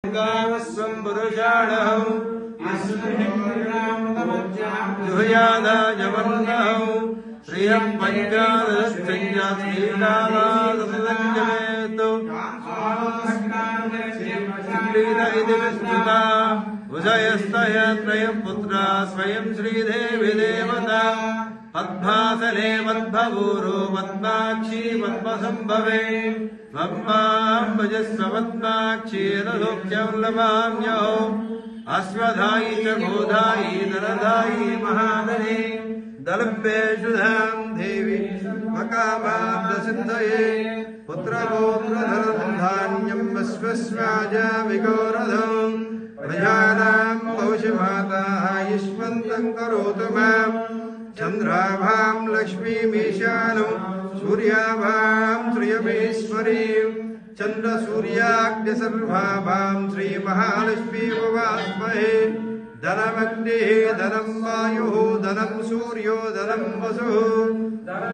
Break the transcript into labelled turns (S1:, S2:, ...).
S1: स्वं पुरुषाणः जुहयादायवर्णः श्रियं पञ्चादशश्चैयास्त्रीकालादसंजमेतु श्रीद इति विस्तुता उदयस्तयत्रयं पुत्रा स्वयं श्रीदेवी देवता पद्मासने पद्मपूरो पद्माक्षी पद्मसम्भवे पद्माम्बुजस्व पद्माक्षी रसोक्ष्यं लभाम्यो अश्वधायी च गोधायी नरधायी महादने दलभ्येषु धां देवी मकामाब्दसिद्धये पुत्रपौत्रधनं धान्यं वस्वस्वाज विगोरधं प्रजानां पौषमाताः युष्मन्तं करोतु मां चन्द्राभां लक्ष्मीमीशानो सूर्याभां श्रियमेश्वरीं चन्द्रसूर्याग्निसर्वाभां श्रीमहालक्ष्मी उपास्महे धनमग्निः धनं वायुः धनं सूर्यो धनं वसुः